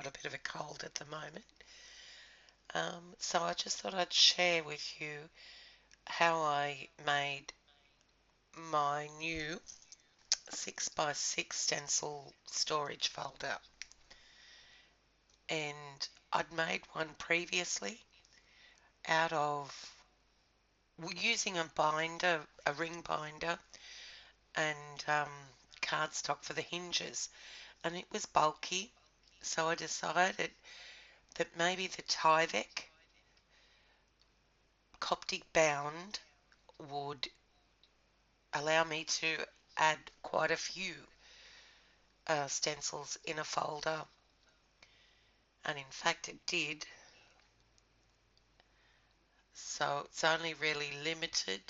got a bit of a cold at the moment. So I just thought I'd share with you how I made my new 6x6 stencil storage folder. And I'd made one previously out of using a binder, a ring binder, and cardstock for the hinges. And it was bulky, so I decided that maybe the Tyvek coptic bound would allow me to add quite a few stencils in a folder, and in fact it did. So it's only really limited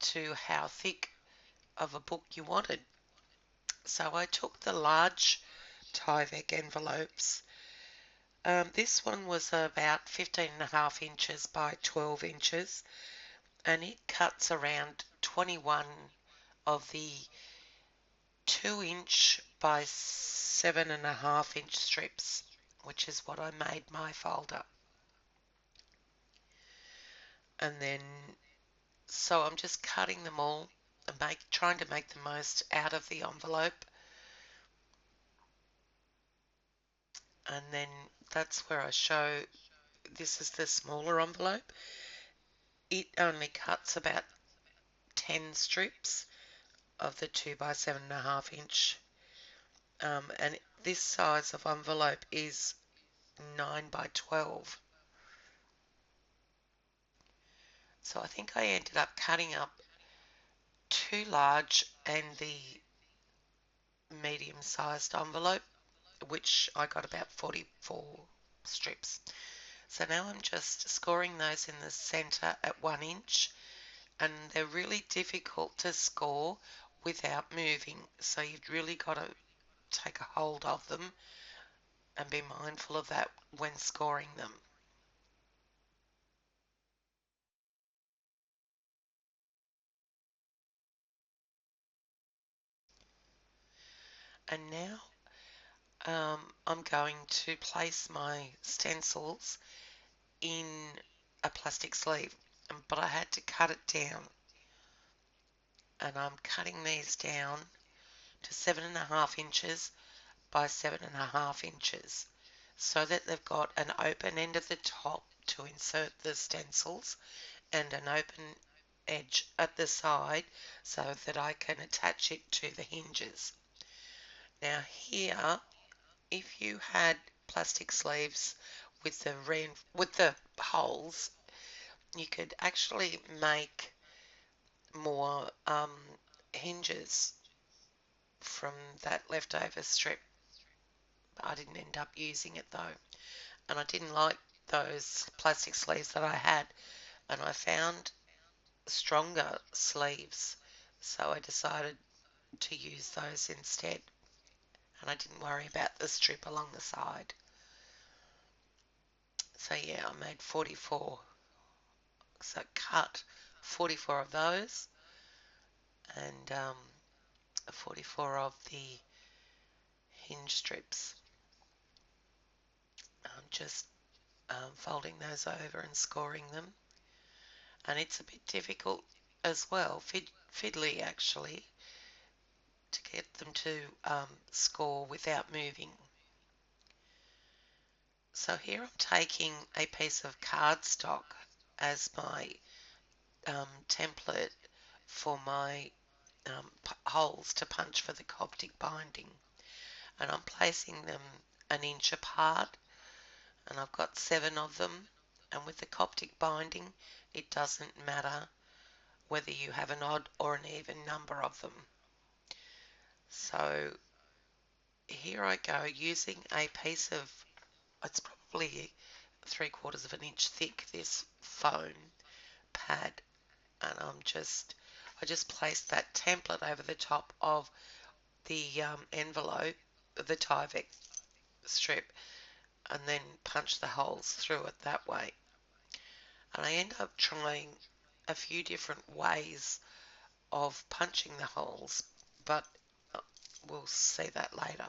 to how thick of a book you wanted. So I took the large Tyvek envelopes. This one was about 15.5 inches by 12 inches, and it cuts around 21 of the 2-inch by 7.5-inch strips, which is what I made my folder. And then, so I'm just cutting them all and trying to make the most out of the envelope. And then that's where I show, this is the smaller envelope. It only cuts about 10 strips of the 2 by 7.5 inch. And this size of envelope is 9 by 12. So I think I ended up cutting up too large and the medium-sized envelope, which I got about 44 strips. So now I'm just scoring those in the center at 1 inch, and they're really difficult to score without moving. So you've really got to take a hold of them and be mindful of that when scoring them. And now I'm going to place my stencils in a plastic sleeve, but I had to cut it down, and I'm cutting these down to 7.5 inches by 7.5 inches so that they've got an open end at the top to insert the stencils and an open edge at the side so that I can attach it to the hinges. Now here, if you had plastic sleeves with the holes, you could actually make more hinges from that leftover strip. I didn't end up using it though, and I didn't like those plastic sleeves that I had, and I found stronger sleeves, so I decided to use those instead, and I didn't worry about the strip along the side. So yeah, I made 44, so cut 44 of those, and 44 of the hinge strips. I'm just folding those over and scoring them, and it's a bit difficult as well, fiddly actually, to get them to score without moving. So here I'm taking a piece of cardstock as my template for my holes to punch for the coptic binding, and I'm placing them an inch apart, and I've got 7 of them, and with the coptic binding it doesn't matter whether you have an odd or an even number of them. So here I go using a piece of, it's probably 3/4 of an inch thick, this foam pad, and I just placed that template over the top of the envelope, the Tyvek strip, and then punch the holes through it that way. And I end up trying a few different ways of punching the holes, but we'll see that later.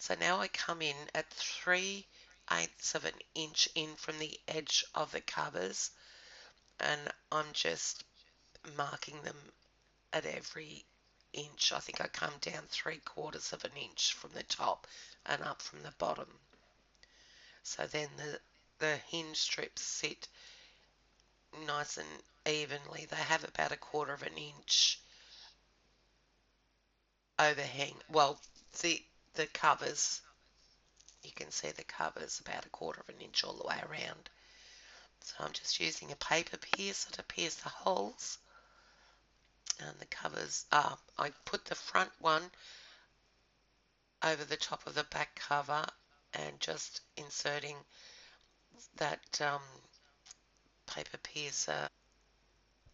So now I come in at 3/8 of an inch in from the edge of the covers, and I'm just marking them at every inch. I think I come down 3/4 of an inch from the top and up from the bottom. So then the hinge strips sit nice and evenly. They have about 1/4 of an inch overhang. Well, the covers, you can see the covers about 1/4 of an inch all the way around. So I'm just using a paper piercer to pierce the holes. And the covers, I put the front one over the top of the back cover and just inserting that paper piercer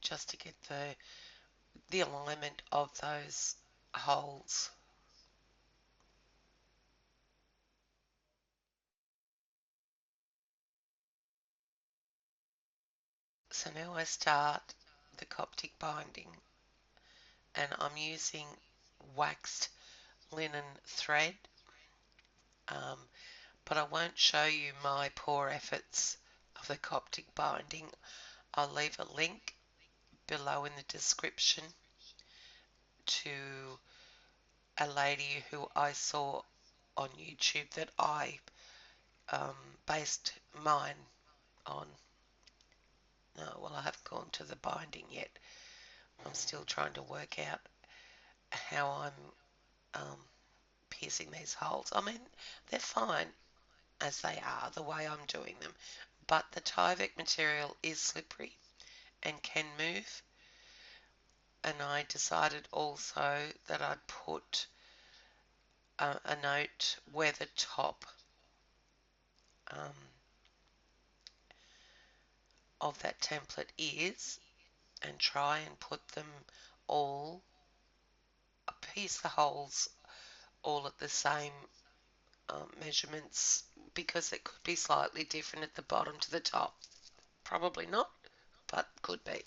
just to get the alignment of those holes. So now I start the coptic binding, and I'm using waxed linen thread, um, but I won't show you my poor efforts of the coptic binding. I'll leave a link below in the description to a lady who I saw on YouTube that I based mine on. No, well, I haven't gone to the binding yet. I'm still trying to work out how I'm piercing these holes. I mean, they're fine as they are, the way I'm doing them. But the Tyvek material is slippery and can move. And I decided also that I'd put a note where the top um, of that template is, and try and put them all, piece the holes all at the same measurements, because it could be slightly different at the bottom to the top. Probably not, but could be.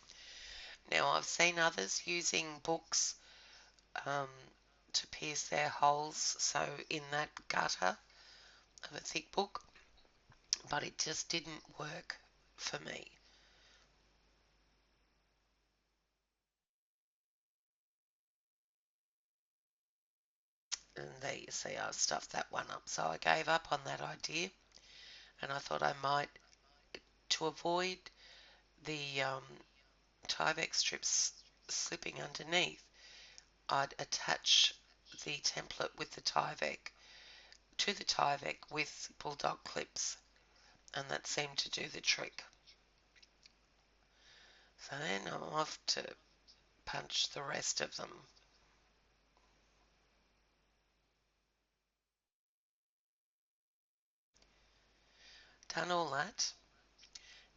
Now I've seen others using books um, to pierce their holes, so in that gutter of a thick book, but it just didn't work for me. And there you see, I've stuffed that one up. So I gave up on that idea, and I thought I might, to avoid the Tyvek strips slipping underneath, I'd attach the template with the Tyvek to the Tyvek with bulldog clips, and that seemed to do the trick. So then I'm off to punch the rest of them. Done all that.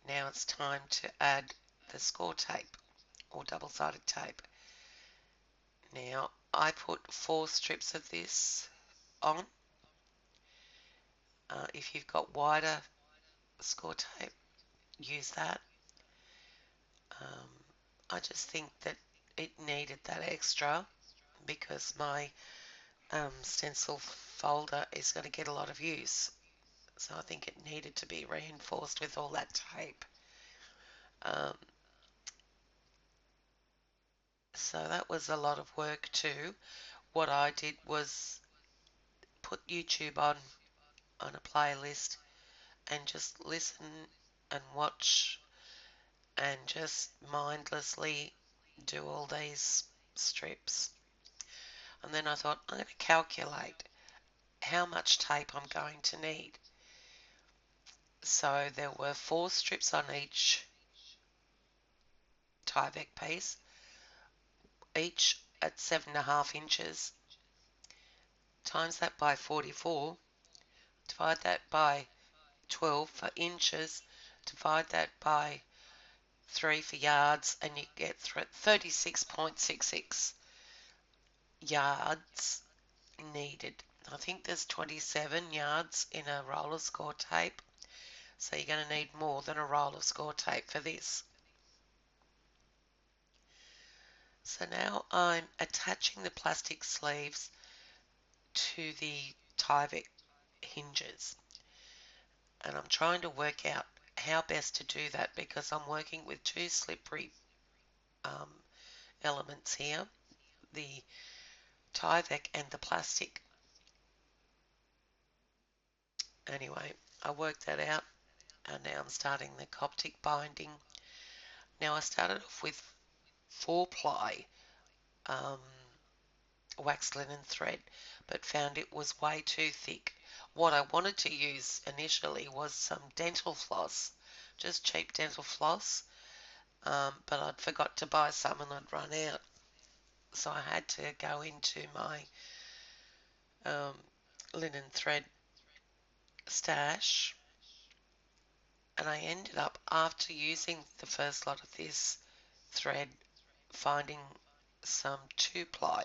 Now it's time to add the score tape or double-sided tape. Now I put 4 strips of this on. If you've got wider score tape, use that. Um, I just think that it needed that extra because my stencil folder is going to get a lot of use. So I think it needed to be reinforced with all that tape. Um, so that was a lot of work too. What I did was put YouTube on a playlist and just listen and watch and just mindlessly do all these strips. And then I thought, I'm going to calculate how much tape I'm going to need. So there were 4 strips on each Tyvek piece, each at 7.5 inches. Times that by 44, divide that by 12 for inches, divide that by 3 for yards, and you get 36.66 yards needed. I think there's 27 yards in a roll of score tape, so you're going to need more than a roll of score tape for this. So now I'm attaching the plastic sleeves to the Tyvek hinges, and I'm trying to work out how best to do that because I'm working with two slippery um, elements here, the Tyvek and the plastic. Anyway, I worked that out, and now I'm starting the coptic binding. Now I started off with 4-ply um, wax linen thread, but found it was way too thick. What I wanted to use initially was some dental floss, just cheap dental floss, but I'd forgot to buy some and I'd run out. So I had to go into my um, linen thread stash, and I ended up, after using the first lot of this thread, finding some 2-ply,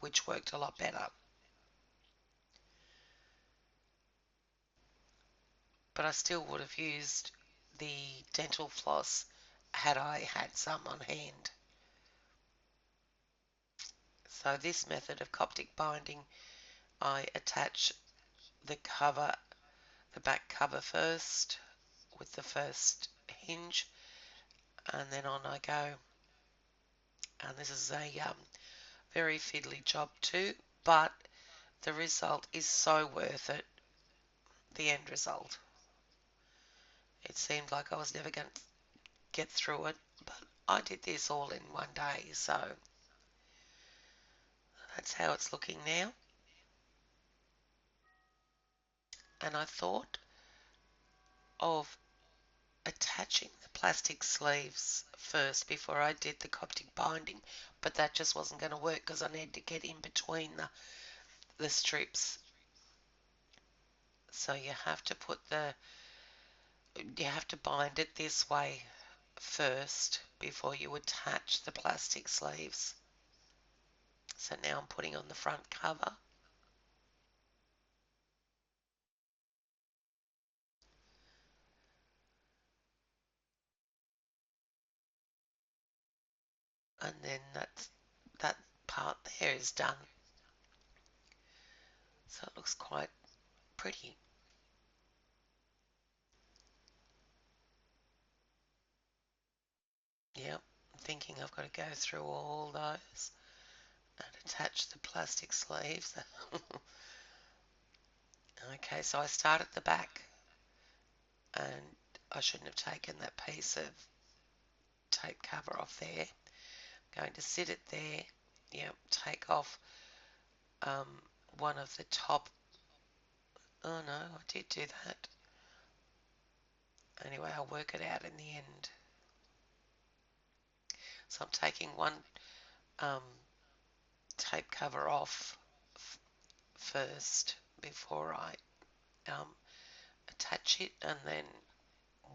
which worked a lot better. But I still would have used the dental floss had I had some on hand. So this method of coptic binding, I attach the cover, the back cover first with the first hinge, and then on I go. And this is a very fiddly job too, but the result is so worth it, the end result. It seemed like I was never going to get through it, but I did this all in one day, so that's how it's looking now. And I thought of attaching the plastic sleeves first before I did the coptic binding, but that just wasn't going to work because I needed to get in between the strips. So you have to bind it this way first before you attach the plastic sleeves. So now I'm putting on the front cover. And then that part there is done. So it looks quite pretty. Yep, I'm thinking I've got to go through all those and attach the plastic sleeves. Okay, so I start at the back, and I shouldn't have taken that piece of tape cover off there. I'm going to sit it there. Yep, take off um, one of the top. Oh no, I did do that. Anyway, I'll work it out in the end. So I'm taking one um, tape cover off first before I um, attach it, and then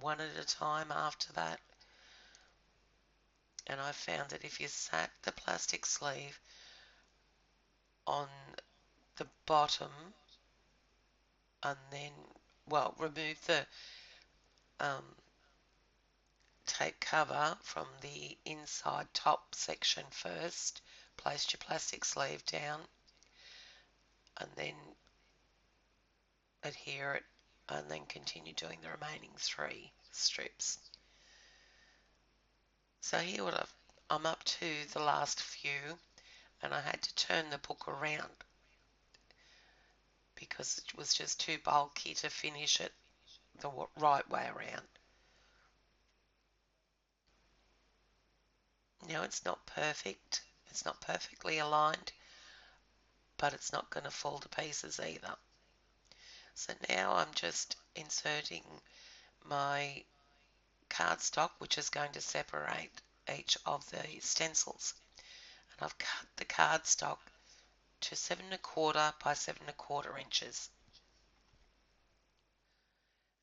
one at a time after that. And I found that if you sat the plastic sleeve on the bottom and then, well, remove the um, tape cover from the inside top section first, place your plastic sleeve down, and then adhere it, and then continue doing the remaining 3 strips. So here I'm up to the last few, and I had to turn the book around because it was just too bulky to finish it the right way around. Now it's not perfect, it's not perfectly aligned, but it's not going to fall to pieces either. So now I'm just inserting my cardstock, which is going to separate each of the stencils. And I've cut the cardstock to 7¼ by 7¼ inches.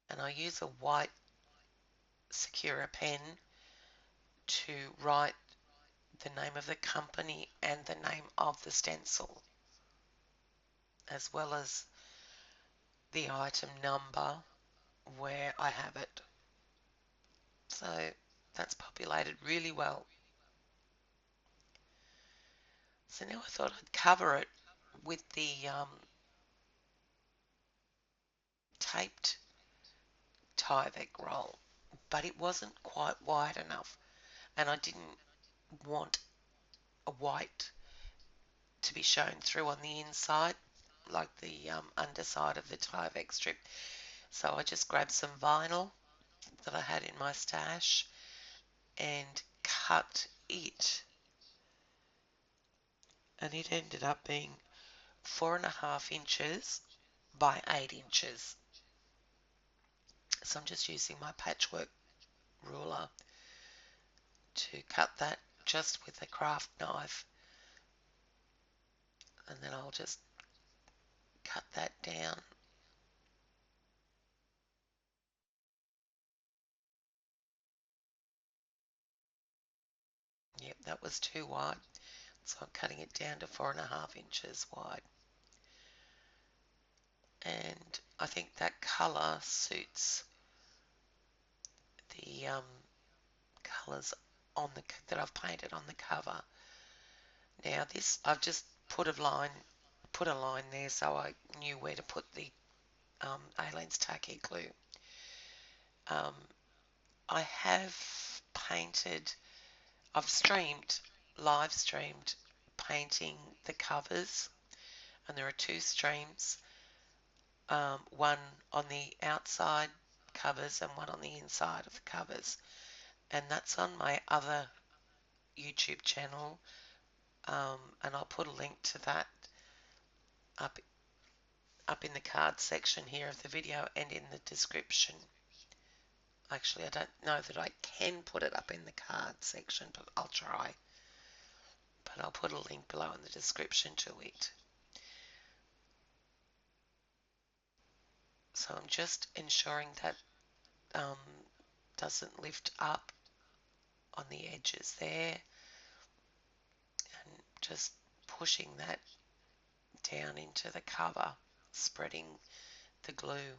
And I use a white Secura pen to write the name of the company and the name of the stencil, as well as the item number where I have it. So that's populated really well. So now I thought I'd cover it with the taped Tyvek roll, but it wasn't quite wide enough, and I didn't want a white to be shown through on the inside, like the underside of the Tyvek strip. So I just grabbed some vinyl that I had in my stash and cut it, and it ended up being 4.5 inches by 8 inches. So I'm just using my patchwork ruler to cut that just with a craft knife, and then I'll just cut that down. Yep, that was too wide, so I'm cutting it down to 4.5 inches wide. And I think that colour suits the colours on the that I've painted on the cover. Now this, I've just put a line there so I knew where to put the Aleen's tacky glue. I have painted, I've live streamed painting the covers, and there are two streams, one on the outside covers and one on the inside of the covers, and that's on my other YouTube channel, and I'll put a link to that up in the card section here of the video and in the description. Actually, I don't know that I can put it up in the card section, but I'll try. But I'll put a link below in the description to it. So I'm just ensuring that doesn't lift up on the edges there, and just pushing that down into the cover, spreading the glue.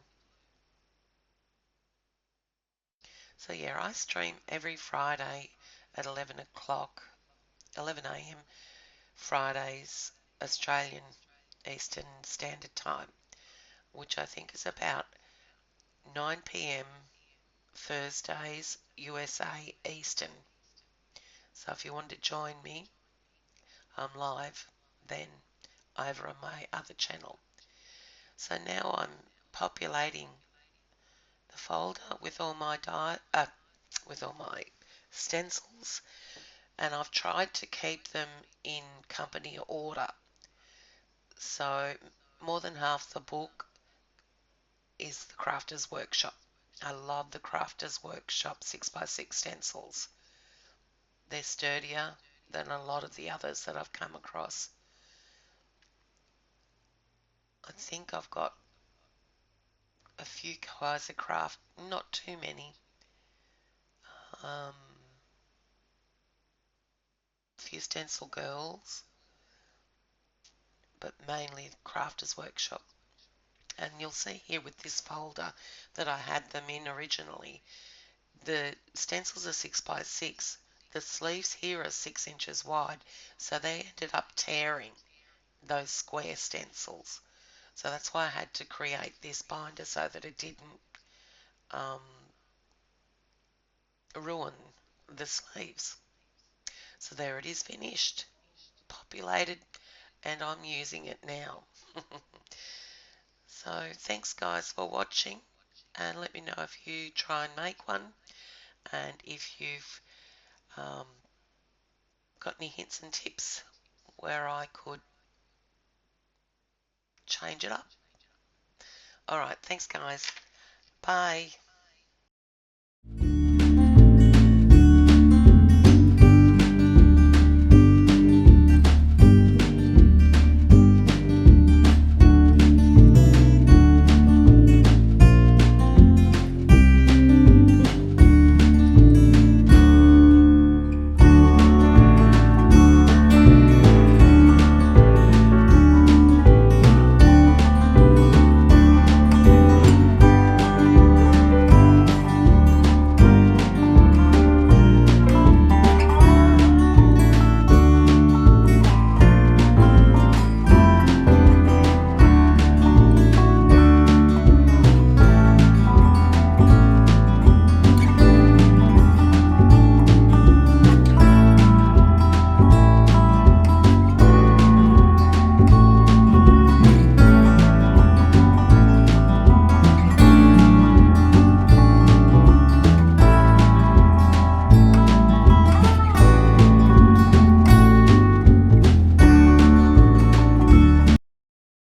So yeah, I stream every Friday at 11 a.m. Fridays, Australian Eastern Standard Time, which I think is about 9 p.m. Thursdays, USA Eastern. So if you want to join me, I'm live then over on my other channel. So now I'm populating the folder with all my stencils, and I've tried to keep them in company order. So more than half the book is the Crafter's Workshop. I love the Crafter's Workshop 6x6 stencils. They're sturdier than a lot of the others that I've come across. I think I've got a few Kaiser Craft, not too many. A few Stencil Girls, but mainly Crafter's Workshop. And you'll see here with this folder that I had them in originally. The stencils are 6x6. The sleeves here are 6 inches wide, so they ended up tearing those square stencils. So that's why I had to create this binder so that it didn't ruin the sleeves. So there it is, finished, populated, and I'm using it now. So thanks guys for watching, and let me know if you try and make one, and if you've got any hints and tips where I could change it up. Alright, thanks guys. Bye.